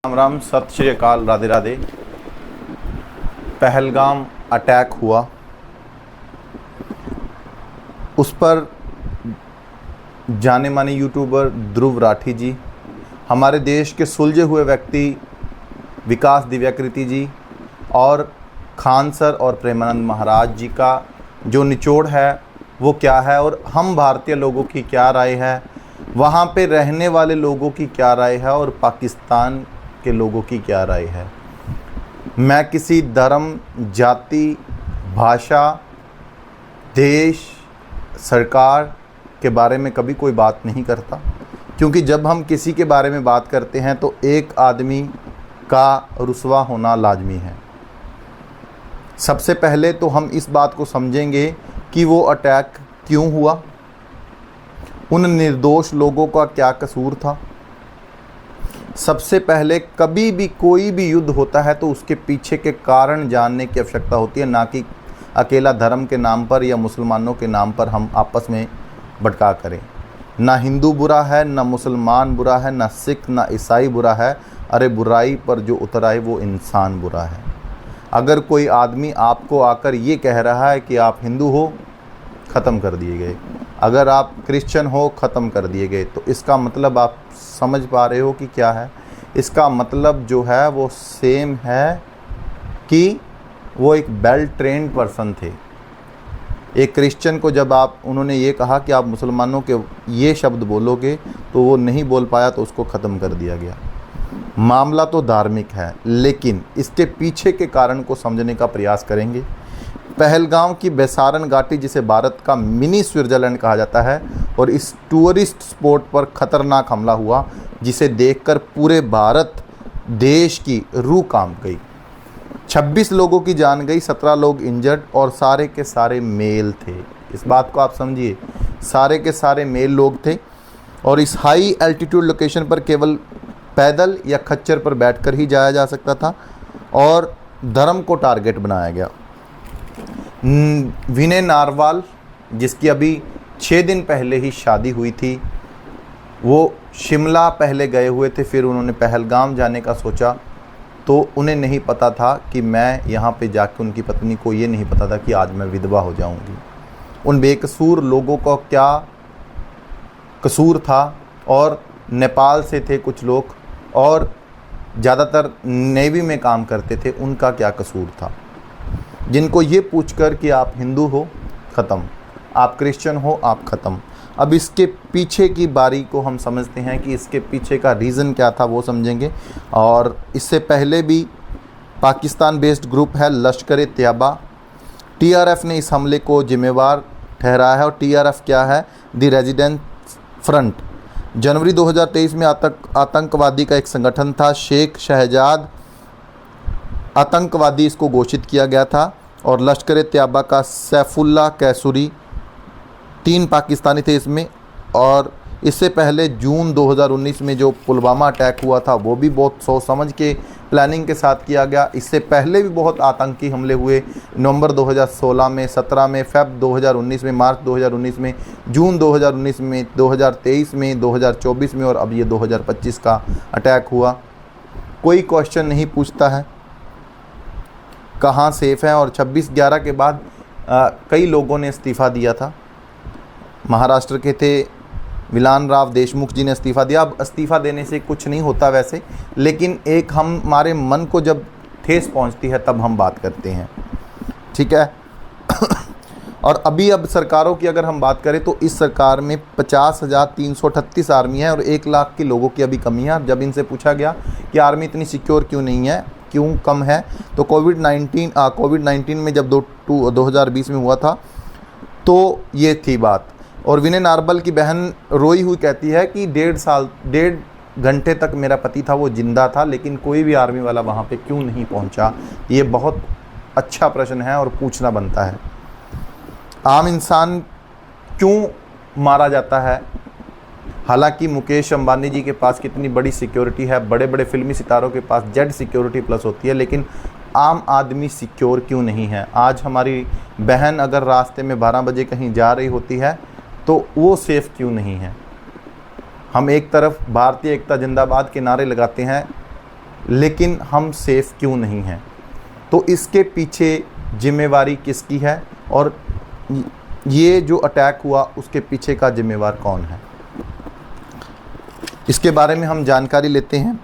राम राम, सत श्री अकाल, राधे राधे। पहलगाम अटैक हुआ, उस पर जाने माने यूट्यूबर ध्रुव राठी जी, हमारे देश के सुलझे हुए व्यक्ति विकास दिव्याकृति जी और खान सर और प्रेमानंद महाराज जी का जो निचोड़ है वो क्या है और हम भारतीय लोगों की क्या राय है, वहाँ पे रहने वाले लोगों की क्या राय है और पाकिस्तान के लोगों की क्या राय है। मैं किसी धर्म, जाति, भाषा, देश, सरकार के बारे में कभी कोई बात नहीं करता, क्योंकि जब हम किसी के बारे में बात करते हैं तो एक आदमी का रुसवा होना लाजमी है। सबसे पहले तो हम इस बात को समझेंगे कि वो अटैक क्यों हुआ, उन निर्दोष लोगों का क्या कसूर था। सबसे पहले कभी भी कोई भी युद्ध होता है तो उसके पीछे के कारण जानने की आवश्यकता होती है, ना कि अकेला धर्म के नाम पर या मुसलमानों के नाम पर हम आपस में भटका करें। ना हिंदू बुरा है, ना मुसलमान बुरा है, ना सिख, ना ईसाई बुरा है। अरे बुराई पर जो उतर आए वो इंसान बुरा है। अगर कोई आदमी आपको आकर ये कह रहा है कि आप हिंदू हो, ख़त्म कर दिए गए। अगर आप क्रिश्चियन हो, ख़त्म कर दिए गए। तो इसका मतलब आप समझ पा रहे हो कि क्या है। इसका मतलब जो है वो सेम है कि वो एक वेल ट्रेंड पर्सन थे। एक क्रिश्चियन को जब उन्होंने ये कहा कि आप मुसलमानों के ये शब्द बोलोगे, तो वो नहीं बोल पाया तो उसको ख़त्म कर दिया गया। मामला तो धार्मिक है, लेकिन इसके पीछे के कारण को समझने का प्रयास करेंगे। पहलगाम की बेसारन घाटी, जिसे भारत का मिनी स्विट्ज़रलैंड कहा जाता है, और इस टूरिस्ट स्पॉट पर खतरनाक हमला हुआ जिसे देखकर पूरे भारत देश की रूह कांप गई। 26 लोगों की जान गई, 17 लोग इंजर्ड और सारे के सारे मेल थे। इस बात को आप समझिए, सारे के सारे मेल लोग थे और इस हाई एल्टीट्यूड लोकेशन पर केवल पैदल या खच्चर पर बैठकर ही जाया जा सकता था और धर्म को टारगेट बनाया गया। विनय नारवाल, जिसकी अभी 6 दिन पहले ही शादी हुई थी, वो शिमला पहले गए हुए थे, फिर उन्होंने पहलगाम जाने का सोचा, तो उन्हें नहीं पता था कि मैं यहाँ पे जाके, उनकी पत्नी को ये नहीं पता था कि आज मैं विधवा हो जाऊँगी। उन बेकसूर लोगों का क्या कसूर था। और नेपाल से थे कुछ लोग और ज़्यादातर नेवी में काम करते थे, उनका क्या कसूर था। जिनको ये पूछकर कि आप हिंदू हो, ख़त्म, आप क्रिश्चियन हो, आप ख़त्म। अब इसके पीछे की बारी को हम समझते हैं कि इसके पीछे का रीज़न क्या था, वो समझेंगे। और इससे पहले भी पाकिस्तान बेस्ड ग्रुप है लश्कर-ए-तैयबा, टीआरएफ ने इस हमले को जिम्मेवार ठहराया है। और टीआरएफ क्या है? The residence front. जनवरी 2023 में आतंकवादी का एक संगठन था, शेख शहजाद आतंकवादी इसको घोषित किया गया था। और लश्कर-ए-तैयबा का सैफुल्लाह कैसुरी, 3 पाकिस्तानी थे इसमें। और इससे पहले जून 2019 में जो पुलवामा अटैक हुआ था, वो भी बहुत सोच समझ के प्लानिंग के साथ किया गया। इससे पहले भी बहुत आतंकी हमले हुए, नवंबर 2016 में, 17 में, फेब 2019 में, मार्च 2019 में, जून 2019 में, 2023 में, 2024 में और अब ये 2025 का अटैक हुआ। कोई क्वेश्चन नहीं पूछता है कहाँ सेफ़ है। और 26/11 के बाद कई लोगों ने इस्तीफ़ा दिया था। महाराष्ट्र के थे विलान राव देशमुख जी ने इस्तीफ़ा दिया। अब इस्तीफ़ा देने से कुछ नहीं होता वैसे, लेकिन एक हमारे मन को जब ठेस पहुंचती है तब हम बात करते हैं, ठीक है। और अभी अब सरकारों की अगर हम बात करें तो इस सरकार में 50,338 आर्मी है और 1 लाख के लोगों की अभी कमी है। जब इनसे पूछा गया कि आर्मी इतनी सिक्योर क्यों नहीं है, क्यों कम है, तो कोविड-19 में जब 2020 में हुआ था तो ये थी बात। और विनय नारवाल की बहन रोई हुई कहती है कि 1.5 घंटे तक मेरा पति था, वो जिंदा था, लेकिन कोई भी आर्मी वाला वहाँ पे क्यों नहीं पहुँचा। ये बहुत अच्छा प्रश्न है और पूछना बनता है। आम इंसान क्यों मारा जाता है? हालांकि मुकेश अंबानी जी के पास कितनी बड़ी सिक्योरिटी है, बड़े बड़े फिल्मी सितारों के पास जेड सिक्योरिटी प्लस होती है, लेकिन आम आदमी सिक्योर क्यों नहीं है? आज हमारी बहन अगर रास्ते में 12 बजे कहीं जा रही होती है तो वो सेफ़ क्यों नहीं है? हम एक तरफ भारतीय एकता जिंदाबाद के नारे लगाते हैं, लेकिन हम सेफ क्यों नहीं हैं? तो इसके पीछे जिम्मेवारी किसकी है और ये जो अटैक हुआ उसके पीछे का जिम्मेवार कौन है, इसके बारे में हम जानकारी लेते हैं।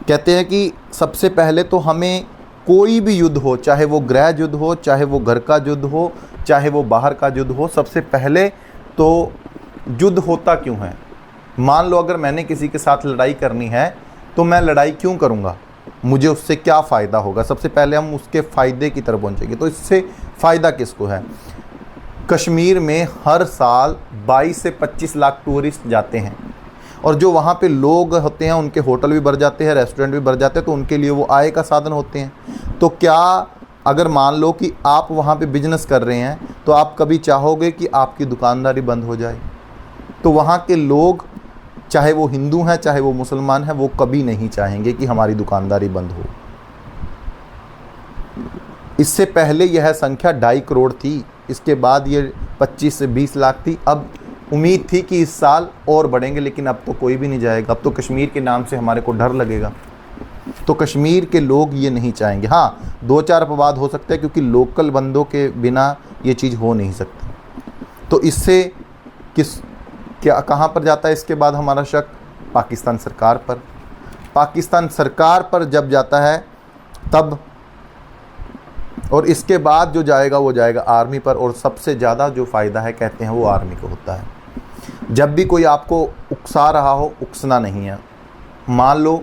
कहते हैं कि सबसे पहले तो हमें कोई भी युद्ध हो, चाहे वो गृह युद्ध हो, चाहे वो घर का युद्ध हो, चाहे वो बाहर का युद्ध हो, सबसे पहले तो युद्ध होता क्यों है? मान लो अगर मैंने किसी के साथ लड़ाई करनी है तो मैं लड़ाई क्यों करूँगा, मुझे उससे क्या फ़ायदा होगा? सबसे पहले हम उसके फ़ायदे की तरफ पहुँचेंगे। तो इससे फ़ायदा किसको है? कश्मीर में हर साल 22 से 25 लाख टूरिस्ट जाते हैं और जो वहाँ पे लोग होते हैं उनके होटल भी भर जाते हैं, रेस्टोरेंट भी भर जाते हैं, तो उनके लिए वो आय का साधन होते हैं। तो क्या अगर मान लो कि आप वहाँ पे बिजनेस कर रहे हैं तो आप कभी चाहोगे कि आपकी दुकानदारी बंद हो जाए? तो वहाँ के लोग, चाहे वो हिंदू हैं चाहे वो मुसलमान हैं, वो कभी नहीं चाहेंगे कि हमारी दुकानदारी बंद हो। इससे पहले यह संख्या 2.5 करोड़ थी, इसके बाद ये 25 से 20 लाख थी। अब उम्मीद थी कि इस साल और बढ़ेंगे, लेकिन अब तो कोई भी नहीं जाएगा। अब तो कश्मीर के नाम से हमारे को डर लगेगा। तो कश्मीर के लोग ये नहीं चाहेंगे। हाँ, 2-4 अपवाद हो सकते हैं क्योंकि लोकल बंदों के बिना ये चीज़ हो नहीं सकती। तो इससे कहाँ पर जाता है इसके बाद हमारा शक? पाकिस्तान सरकार पर। पाकिस्तान सरकार पर जब जाता है तब, और इसके बाद जो जाएगा वो जाएगा आर्मी पर, और सबसे ज़्यादा जो फ़ायदा है कहते हैं वो आर्मी को होता है। जब भी कोई आपको उकसा रहा हो, उकसना नहीं है। मान लो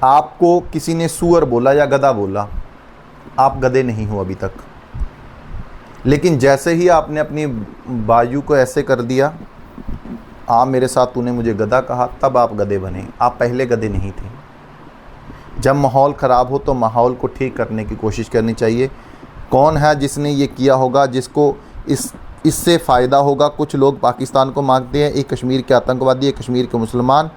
आपको किसी ने सुअर बोला या गधा बोला, आप गधे नहीं हो अभी तक, लेकिन जैसे ही आपने अपनी बाजू को ऐसे कर दिया, मेरे साथ तूने मुझे गधा कहा, तब आप गधे बने। आप पहले गधे नहीं थे। जब माहौल ख़राब हो तो माहौल को ठीक करने की कोशिश करनी चाहिए। कौन है जिसने ये किया होगा, जिसको इससे फ़ायदा होगा? कुछ लोग पाकिस्तान को मांगते हैं, एक कश्मीर के आतंकवादी, एक कश्मीर के मुसलमान।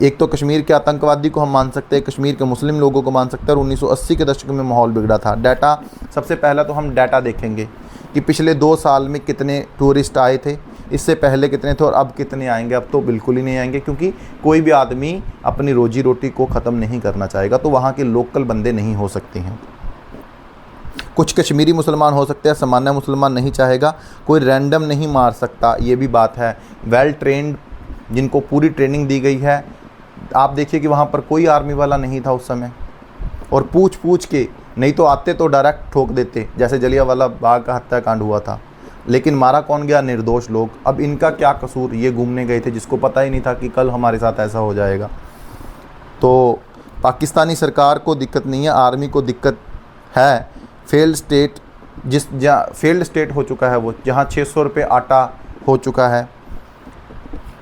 एक तो कश्मीर के आतंकवादी को हम मान सकते हैं, कश्मीर के मुस्लिम लोगों को मान सकते हैं। और 1980 के दशक में माहौल बिगड़ा था। डाटा, सबसे पहला तो हम डाटा देखेंगे कि पिछले 2 साल में कितने टूरिस्ट आए थे, इससे पहले कितने थे और अब कितने आएंगे। अब तो बिल्कुल ही नहीं आएंगे, क्योंकि कोई भी आदमी अपनी रोजी रोटी को ख़त्म नहीं करना चाहेगा। तो वहाँ के लोकल बंदे नहीं हो सकते हैं। कुछ कश्मीरी मुसलमान हो सकते हैं, सामान्य मुसलमान नहीं चाहेगा। कोई रैंडम नहीं मार सकता, ये भी बात है। वेल ट्रेंड, जिनको पूरी ट्रेनिंग दी गई है। आप देखिए कि वहाँ पर कोई आर्मी वाला नहीं था उस समय, और पूछ के, नहीं तो आते तो डायरेक्ट ठोक देते, जैसे जलियांवाला बाग का हत्याकांड हुआ था। लेकिन मारा कौन गया? निर्दोष लोग। अब इनका क्या कसूर? ये घूमने गए थे, जिसको पता ही नहीं था कि कल हमारे साथ ऐसा हो जाएगा। तो पाकिस्तानी सरकार को दिक्कत नहीं है, आर्मी को दिक्कत है। फेल्ड स्टेट, जहाँ फेल्ड स्टेट हो चुका है वो, जहाँ 600 रुपये आटा हो चुका है।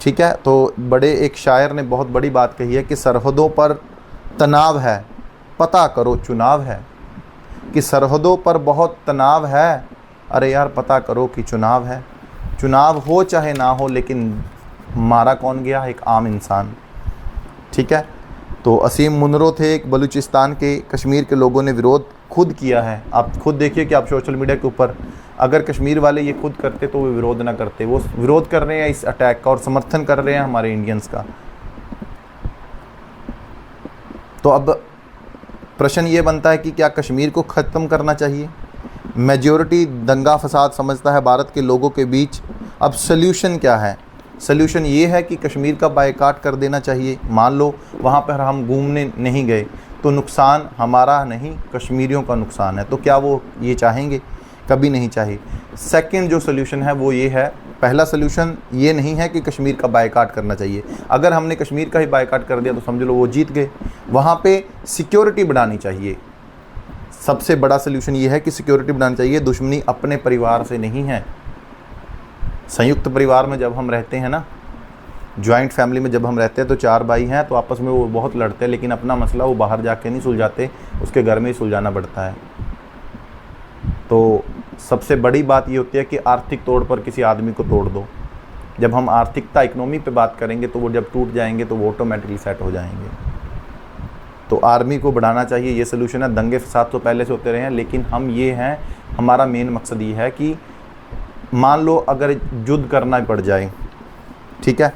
ठीक है, तो बड़े एक शायर ने बहुत बड़ी बात कही है कि सरहदों पर तनाव है, पता करो चुनाव है। कि सरहदों पर बहुत तनाव है, अरे यार पता करो कि चुनाव है। चुनाव हो चाहे ना हो, लेकिन मारा कौन गया? एक आम इंसान। ठीक है, तो असीम मुनरो थे एक बलूचिस्तान के। कश्मीर के लोगों ने विरोध खुद किया है। आप खुद देखिए कि आप सोशल मीडिया के ऊपर, अगर कश्मीर वाले ये खुद करते तो वो विरोध ना करते। वो विरोध कर रहे हैं इस अटैक का और समर्थन कर रहे हैं हमारे इंडियंस का। तो अब प्रश्न ये बनता है कि क्या कश्मीर को ख़त्म करना चाहिए? मेजॉरिटी दंगा फसाद समझता है भारत के लोगों के बीच। अब सल्यूशन क्या है? सल्यूशन ये है कि कश्मीर का बायकाट कर देना चाहिए। मान लो वहाँ पर हम घूमने नहीं गए तो नुकसान हमारा नहीं, कश्मीरियों का नुकसान है। तो क्या वो ये चाहेंगे? कभी नहीं चाहिए। सेकंड जो सल्यूशन है वो ये है, पहला सल्यूशन ये नहीं है कि कश्मीर का बायकाट करना चाहिए। अगर हमने कश्मीर का ही बायकाट कर दिया तो समझ लो वो जीत गए। वहाँ पे सिक्योरिटी बढ़ानी चाहिए। सबसे बड़ा सल्यूशन ये है कि सिक्योरिटी बढ़ानी चाहिए। दुश्मनी अपने परिवार से नहीं है। संयुक्त परिवार में जब हम रहते हैं ना, जॉइंट फैमिली में जब हम रहते हैं तो 4 भाई हैं, तो आपस में वो बहुत लड़ते हैं, लेकिन अपना मसला वो बाहर जाके नहीं सुलझाते, उसके घर में ही सुलझाना पड़ता है। तो सबसे बड़ी बात ये होती है कि आर्थिक तौर पर किसी आदमी को तोड़ दो। जब हम आर्थिकता, इकोनॉमी पे बात करेंगे तो वो जब टूट जाएंगे तो वो ऑटोमेटिकली सेट हो जाएंगे। तो आर्मी को बढ़ाना चाहिए, ये सोल्यूशन है। दंगे फसाद तो पहले से होते रहे हैं, लेकिन हम ये हैं, हमारा मेन मकसद ये है कि मान लो अगर युद्ध करना पड़ जाए, ठीक है,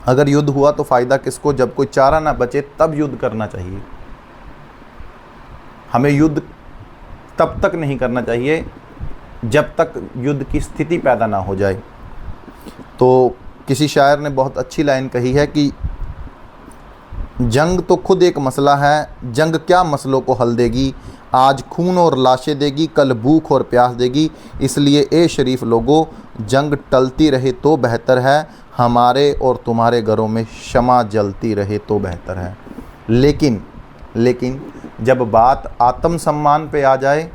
अगर युद्ध हुआ तो फ़ायदा किसको? जब कोई चारा ना बचे तब युद्ध करना चाहिए। हमें युद्ध तब तक नहीं करना चाहिए जब तक युद्ध की स्थिति पैदा ना हो जाए। तो किसी शायर ने बहुत अच्छी लाइन कही है कि जंग तो खुद एक मसला है, जंग क्या मसलों को हल देगी, आज खून और लाशें देगी, कल भूख और प्यास देगी। इसलिए ए शरीफ लोगों, जंग टलती रहे तो बेहतर है, हमारे और तुम्हारे घरों में शमा जलती रहे तो बेहतर है। लेकिन जब बात आत्मसम्मान पे आ जाए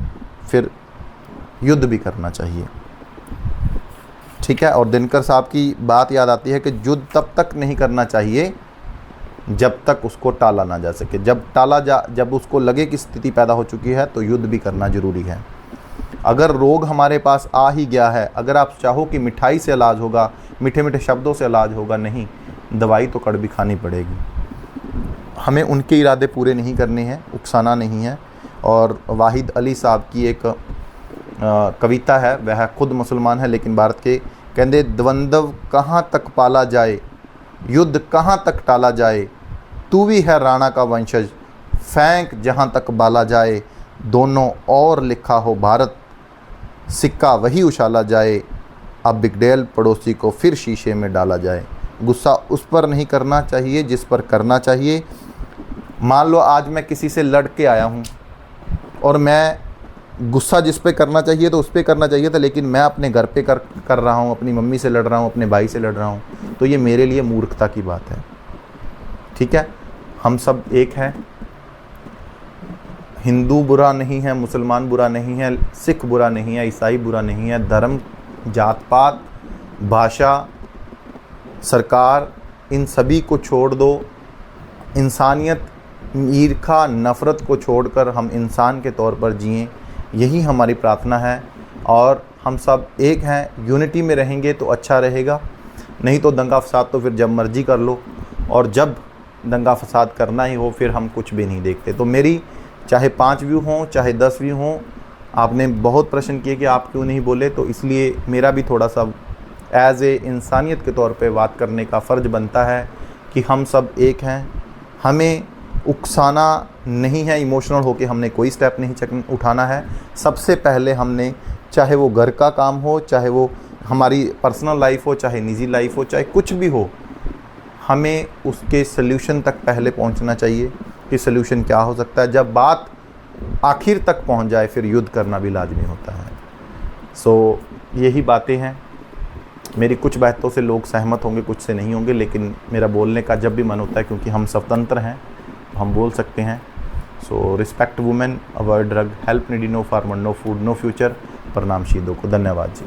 फिर युद्ध भी करना चाहिए। ठीक है। और दिनकर साहब की बात याद आती है कि युद्ध तब तक नहीं करना चाहिए जब तक उसको टाला ना जा सके। जब उसको लगे कि स्थिति पैदा हो चुकी है तो युद्ध भी करना जरूरी है। अगर रोग हमारे पास आ ही गया है, अगर आप चाहो कि मिठाई से इलाज होगा, मीठे मीठे शब्दों से इलाज होगा, नहीं, दवाई तो कड़वी खानी पड़ेगी। हमें उनके इरादे पूरे नहीं करने हैं, उकसाना नहीं है। और वाहिद अली साहब की एक कविता है, वह खुद मुसलमान है लेकिन भारत के, कहते द्वंद्व कहाँ तक पाला जाए, युद्ध कहाँ तक टाला जाए, तू भी है राणा का वंशज, फेंक जहाँ तक बाला जाए, दोनों और लिखा हो भारत, सिक्का वही उछाला जाए, अब बिगड़ैल पड़ोसी को फिर शीशे में डाला जाए। गुस्सा उस पर नहीं करना चाहिए जिस पर करना चाहिए। मान लो आज मैं किसी से लड़ के आया हूँ और मैं गुस्सा जिस पे करना चाहिए तो उस पे करना चाहिए था, लेकिन मैं अपने घर पे कर रहा हूँ, अपनी मम्मी से लड़ रहा हूँ, अपने भाई से लड़ रहा हूँ, तो ये मेरे लिए मूर्खता की बात है। ठीक है। हम सब एक हैं, हिंदू बुरा नहीं है, मुसलमान बुरा नहीं है, सिख बुरा नहीं है, ईसाई बुरा नहीं है। धर्म, जात पात, भाषा, सरकार, इन सभी को छोड़ दो। इंसानियत, ईर्खा, नफ़रत को छोड़कर हम इंसान के तौर पर जिएं, यही हमारी प्रार्थना है। और हम सब एक हैं, यूनिटी में रहेंगे तो अच्छा रहेगा। नहीं तो दंगा फसाद तो फिर जब मर्जी कर लो, और जब दंगा फसाद करना ही हो फिर हम कुछ भी नहीं देखते। तो मेरी चाहे 5 व्यू हों चाहे 10 व्यू हों, आपने बहुत प्रश्न किए कि आप क्यों नहीं बोले, तो इसलिए मेरा भी थोड़ा सा एज ए इंसानियत के तौर पे बात करने का फ़र्ज़ बनता है कि हम सब एक हैं। हमें उकसाना नहीं है, इमोशनल होके हमने कोई स्टेप नहीं उठाना है। सबसे पहले हमने, चाहे वो घर का काम हो, चाहे वो हमारी पर्सनल लाइफ हो, चाहे निजी लाइफ हो, चाहे कुछ भी हो, हमें उसके सल्यूशन तक पहले पहुंचना चाहिए कि सल्यूशन क्या हो सकता है। जब बात आखिर तक पहुंच जाए फिर युद्ध करना भी लाजमी होता है। सो यही बातें हैं। मेरी कुछ बातों से लोग सहमत होंगे, कुछ से नहीं होंगे, लेकिन मेरा बोलने का जब भी मन होता है, क्योंकि हम स्वतंत्र हैं, हम बोल सकते हैं। So respect women, avoid drug, help needy, no farmer, no food, no future. प्रणाम शीदों को। धन्यवाद जी।